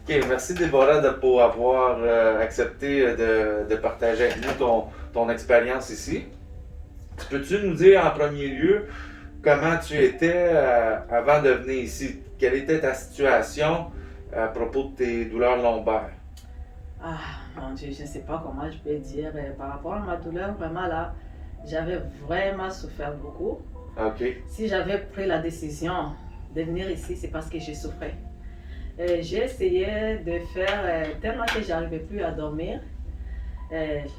OK, merci Déborah pour avoir accepté de partager avec nous ton expérience ici. Peux-tu nous dire en premier lieu comment tu étais avant de venir ici? Quelle était ta situation à propos de tes douleurs lombaires? Ah, mon Dieu, je ne sais pas comment je peux dire. Par rapport à ma douleur, vraiment là, j'avais vraiment souffert beaucoup. OK. Si j'avais pris la décision de venir ici, c'est parce que je souffrais. J'ai essayé de faire tellement que j'arrivais plus à dormir.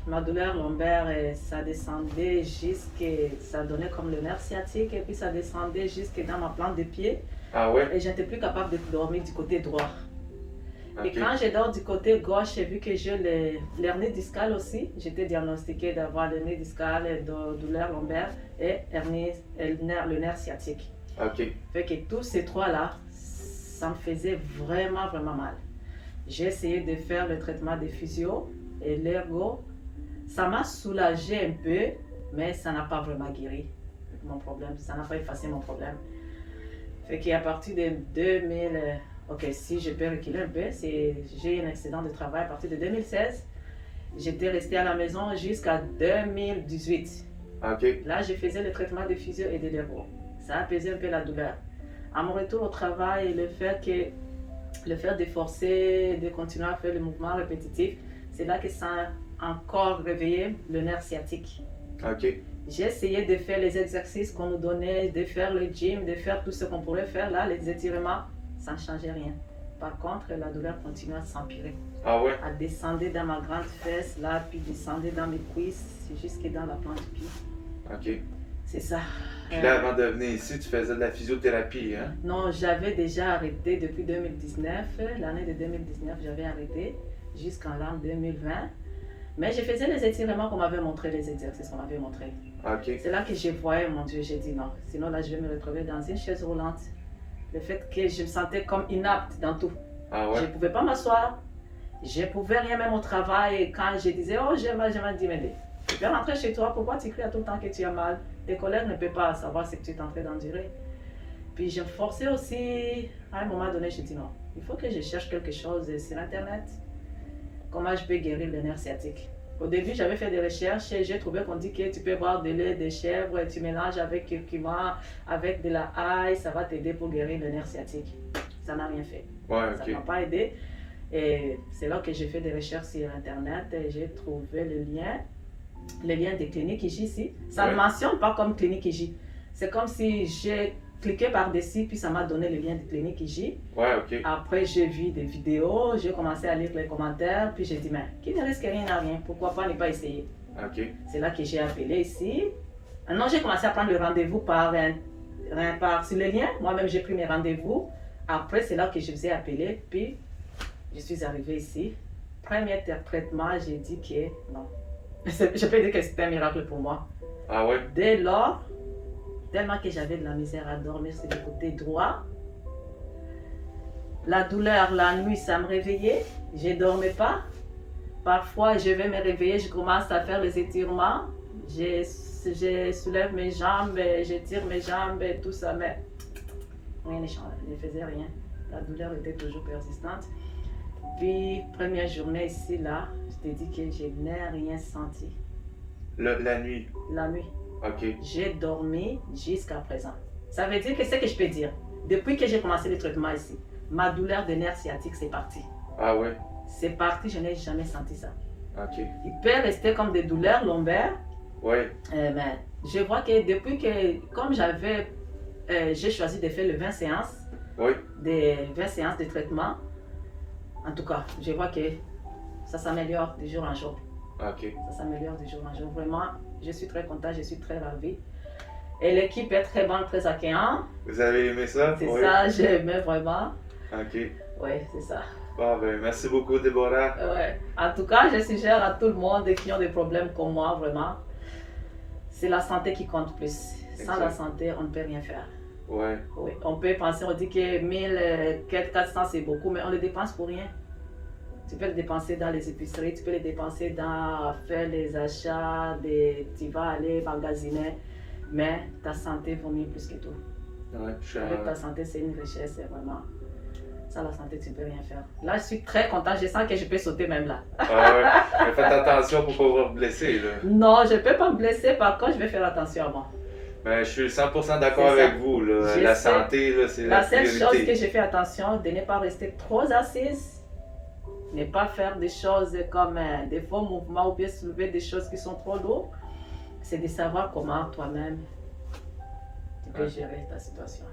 Ma douleur lombaire, ça descendait jusque, ça donnait comme le nerf sciatique et puis ça descendait jusque dans ma plante de pied. Ah ouais? Et je n'étais plus capable de dormir du côté droit. OK. Et quand je dors du côté gauche, j'ai vu que j'ai l'hernie discale aussi. J'étais diagnostiquée d'avoir l'hernie discale, douleur lombaire et le nerf sciatique. OK. Fait que tous ces trois-là, ça me faisait vraiment, vraiment mal. J'ai essayé de faire le traitement de physio et l'ergo. Ça m'a soulagé un peu, mais ça n'a pas vraiment guéri mon problème. Ça n'a pas effacé mon problème. Fait qu'à partir de 2000, ok, si je peux reculer un peu, j'ai eu un accident de travail à partir de 2016. J'étais restée à la maison jusqu'à 2018. OK. Là, je faisais le traitement de physio et de l'ergo. Ça a apaisé un peu la douleur. À mon retour au travail, le fait de forcer, de continuer à faire le mouvement répétitif, c'est là que ça a encore réveillé le nerf sciatique. OK. J'ai essayé de faire les exercices qu'on nous donnait, de faire le gym, de faire tout ce qu'on pourrait faire là, les étirements, ça ne changeait rien. Par contre, la douleur continuait à s'empirer. Ah ouais? Elle descendait dans ma grande fesse, là, puis descendait dans mes cuisses, jusque dans la plante du pied. OK. C'est ça. Puis là, avant de venir ici, tu faisais de la physiothérapie, hein? Non, j'avais déjà arrêté depuis 2019. L'année de 2019, j'avais arrêté jusqu'en l'an 2020. Mais je faisais les étirements qu'on m'avait montré, les exercices qu'on m'avait montrés. OK. C'est là que je voyais, mon Dieu, j'ai dit non. Sinon, là, je vais me retrouver dans une chaise roulante. Le fait que je me sentais comme inapte dans tout. Ah Je ne ouais? pouvais pas m'asseoir. Je ne pouvais rien même au travail. Et quand je disais, oh, j'ai mal, dit, mais tu peux rentrer chez toi, pourquoi tu cries à tout le temps que tu as mal? Tes collègues ne peuvent pas savoir ce que tu es en train d'endurer. Puis je me forçais aussi, à un moment donné, je dis non, il faut que je cherche quelque chose sur Internet. Comment je peux guérir le nerf sciatique? Au début, j'avais fait des recherches et j'ai trouvé qu'on dit que tu peux boire de lait de chèvre, tu mélanges avec curcuma, avec de la ail, ça va t'aider pour guérir le nerf sciatique. Ça n'a rien fait. Ouais, Ça OK. ne m'a pas aidé. Et c'est là que j'ai fait des recherches sur Internet et j'ai trouvé le lien des cliniques ici. Ça ne mentionne pas comme clinique IJ. C'est comme si j'ai cliqué par-dessus, puis ça m'a donné le lien de clinique IJ. Ouais, OK. Après, j'ai vu des vidéos, j'ai commencé à lire les commentaires, puis j'ai dit, mais qui ne risque rien à rien, pourquoi pas ne pas essayer? OK. C'est là que j'ai appelé ici. Non, j'ai commencé à prendre le rendez-vous sur le lien. Moi-même, j'ai pris mes rendez-vous. Après, c'est là que je vous ai appelé, puis je suis arrivée ici. Premier traitement, j'ai dit que non. Je peux dire que c'était un miracle pour moi. Ah ouais? Dès lors, tellement que j'avais de la misère à dormir sur le côté droit, la douleur la nuit, ça me réveillait, je ne dormais pas. Parfois, je vais me réveiller, je commence à faire les étirements, je soulève mes jambes, j'étire mes jambes et tout ça, mais rien ne changeait, je ne faisais rien. La douleur était toujours persistante. Puis, première journée ici, là, je t'ai dit que je n'ai rien senti. La nuit? La nuit. OK. J'ai dormi jusqu'à présent. Ça veut dire que c'est ce que je peux dire. Depuis que j'ai commencé le traitement ici, ma douleur de nerf sciatique, c'est parti. Ah ouais? C'est parti, je n'ai jamais senti ça. OK. Il peut rester comme des douleurs lombaires, Ouais. mais je vois que depuis que, comme j'ai choisi de faire le 20 séances, Oui. des 20 séances de traitement, en tout cas, je vois que ça s'améliore de jour en jour. OK. Ça s'améliore de jour en jour. Vraiment, je suis très contente, je suis très ravie. Et l'équipe est très bonne, très accueillante. Vous avez aimé ça? C'est Oui. ça, j'aimais vraiment. OK. Oui, c'est ça. Bon, ben, merci beaucoup, Déborah. Ouais. En tout cas, je suggère à tout le monde qui ont des problèmes comme moi, vraiment. C'est la santé qui compte plus. Sans la santé, on ne peut rien faire. Ouais. Oui. On peut penser, on dit que 1400 c'est beaucoup, mais on le dépense pour rien. Tu peux le dépenser dans les épiceries, tu peux le dépenser dans faire les achats, tu vas aller magasiner, mais ta santé vaut mieux plus que tout. Ouais, Avec ta santé, c'est une richesse, c'est vraiment. Sans la santé, tu ne peux rien faire. Là, je suis très contente. Je sens que je peux sauter même là. Ah ouais. Mais faites attention pour ne pas vous blesser, là. Non, je ne peux pas me blesser. Par contre, je vais faire attention à moi. Mais je suis 100% d'accord C'est ça. avec vous, là. La J'essaie. santé, là, c'est la La seule priorité. chose que je fais attention, de ne pas rester trop assise, ne pas faire des choses comme des faux mouvements ou bien soulever des choses qui sont trop lourdes. C'est de savoir comment toi-même tu peux gérer ta situation.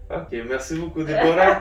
Ok, merci beaucoup, Déborah.